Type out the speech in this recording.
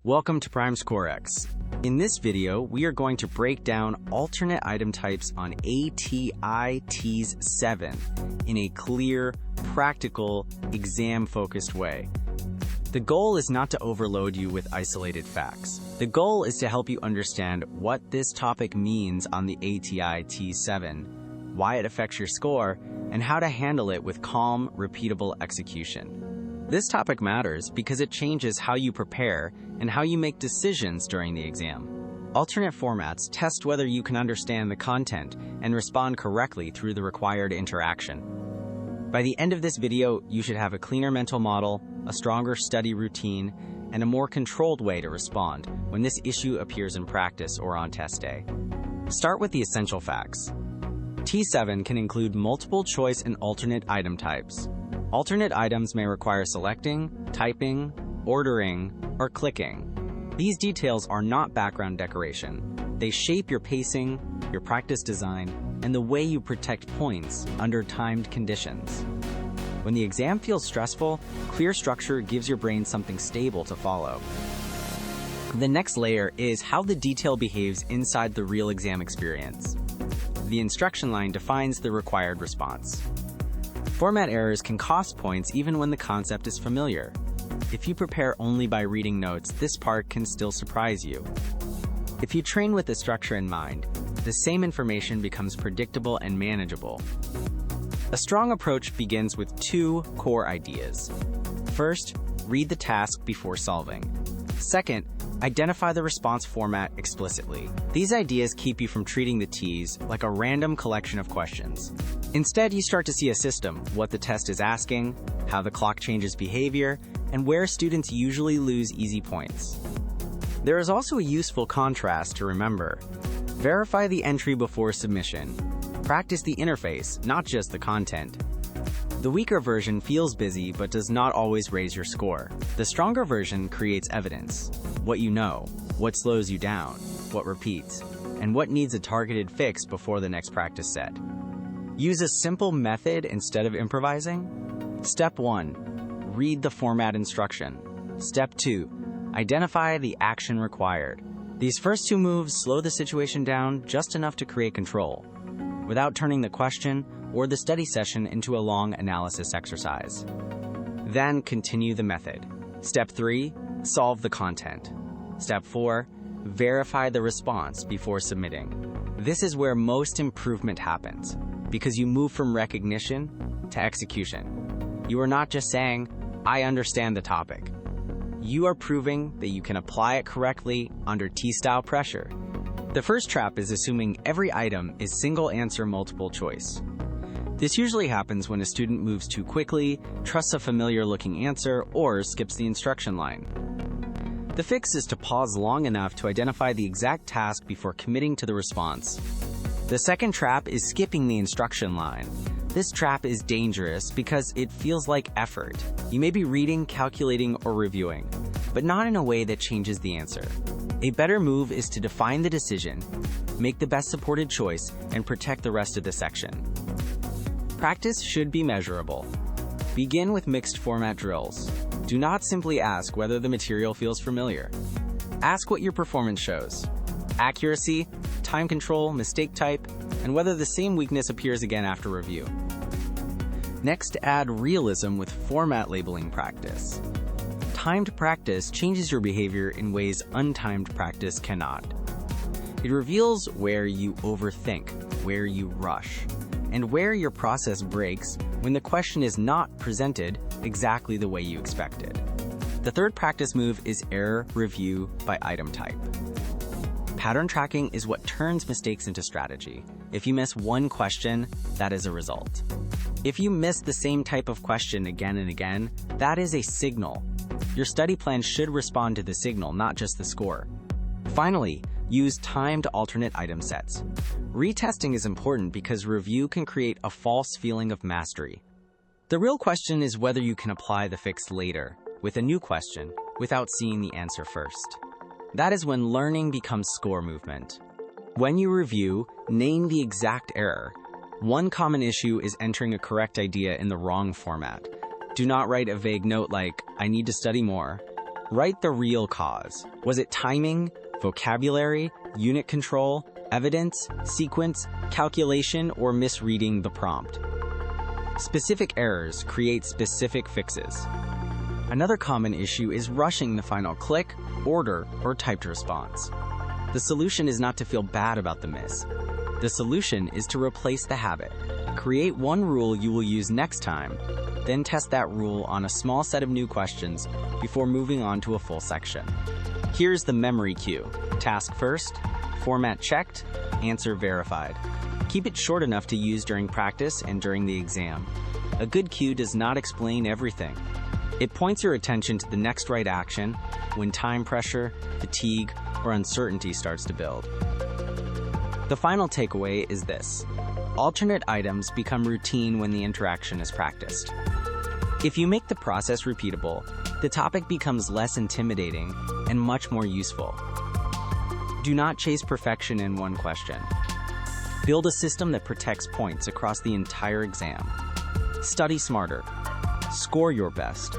Welcome to PrimeScoreX. In this video, we are going to break down alternate item types on ATI TEAS 7 in a clear, practical, exam-focused way. The goal is not to overload you with isolated facts. The goal is to help you understand what this topic means on the ATI TEAS 7, why it affects your score, and how to handle it with calm, repeatable execution. This topic matters because it changes how you prepare and how you make decisions during the exam. Alternate formats test whether you can understand the content and respond correctly through the required interaction. By the end of this video, you should have a cleaner mental model, a stronger study routine, and a more controlled way to respond when this issue appears in practice or on test day. Start with the essential facts. TEAS 7 can include multiple choice and alternate item types. Alternate items may require selecting, typing, ordering, or clicking. These details are not background decoration. They shape your pacing, your practice design, and the way you protect points under timed conditions. When the exam feels stressful, clear structure gives your brain something stable to follow. The next layer is how the detail behaves inside the real exam experience. The instruction line defines the required response. Format errors can cost points even when the concept is familiar. If you prepare only by reading notes, this part can still surprise you. If you train with the structure in mind, the same information becomes predictable and manageable. A strong approach begins with two core ideas. First, read the task before solving. Second, identify the response format explicitly. These ideas keep you from treating the TEAS like a random collection of questions. Instead, you start to see a system, what the test is asking, how the clock changes behavior, and where students usually lose easy points. There is also a useful contrast to remember. Verify the entry before submission. Practice the interface, not just the content. The weaker version feels busy but does not always raise your score. The stronger version creates evidence. What you know, what slows you down, what repeats, and what needs a targeted fix before the next practice set. Use a simple method instead of improvising. Step 1. Read the format instruction. Step 2. Identify the action required. These first two moves slow the situation down just enough to create control, without turning the question or the study session into a long analysis exercise. Then continue the method. Step 3. Solve the content. Step 4. Verify the response before submitting. This is where most improvement happens, because you move from recognition to execution. You are not just saying, I understand the topic. You are proving that you can apply it correctly under TEAS-style pressure. The first trap is assuming every item is single answer multiple choice. This usually happens when a student moves too quickly, trusts a familiar-looking answer, or skips the instruction line. The fix is to pause long enough to identify the exact task before committing to the response. The second trap is skipping the instruction line. This trap is dangerous because it feels like effort. You may be reading, calculating, or reviewing, but not in a way that changes the answer. A better move is to define the decision, make the best supported choice, and protect the rest of the section. Practice should be measurable. Begin with mixed format drills. Do not simply ask whether the material feels familiar. Ask what your performance shows. Accuracy, time control, mistake type, and whether the same weakness appears again after review. Next, add realism with format labeling practice. Timed practice changes your behavior in ways untimed practice cannot. It reveals where you overthink, where you rush, and where your process breaks when the question is not presented exactly the way you expected. The third practice move is error review by item type. Pattern tracking is what turns mistakes into strategy. If you miss one question, that is a result. If you miss the same type of question again and again, that is a signal. Your study plan should respond to the signal, not just the score. Finally, use timed alternate item sets. Retesting is important because review can create a false feeling of mastery. The real question is whether you can apply the fix later, with a new question, without seeing the answer first. That is when learning becomes score movement. When you review, name the exact error. One common issue is entering a correct idea in the wrong format. Do not write a vague note like, I need to study more. Write the real cause. Was it timing, vocabulary, unit control, evidence, sequence, calculation, or misreading the prompt? Specific errors create specific fixes. Another common issue is rushing the final click, order, or typed response. The solution is not to feel bad about the miss. The solution is to replace the habit. Create one rule you will use next time, then test that rule on a small set of new questions before moving on to a full section. Here's the memory cue. Task first, format checked, answer verified. Keep it short enough to use during practice and during the exam. A good cue does not explain everything. It points your attention to the next right action when time pressure, fatigue, or uncertainty starts to build. The final takeaway is this: alternate items become routine when the interaction is practiced. If you make the process repeatable, the topic becomes less intimidating and much more useful. Do not chase perfection in one question. Build a system that protects points across the entire exam. Study smarter, score your best,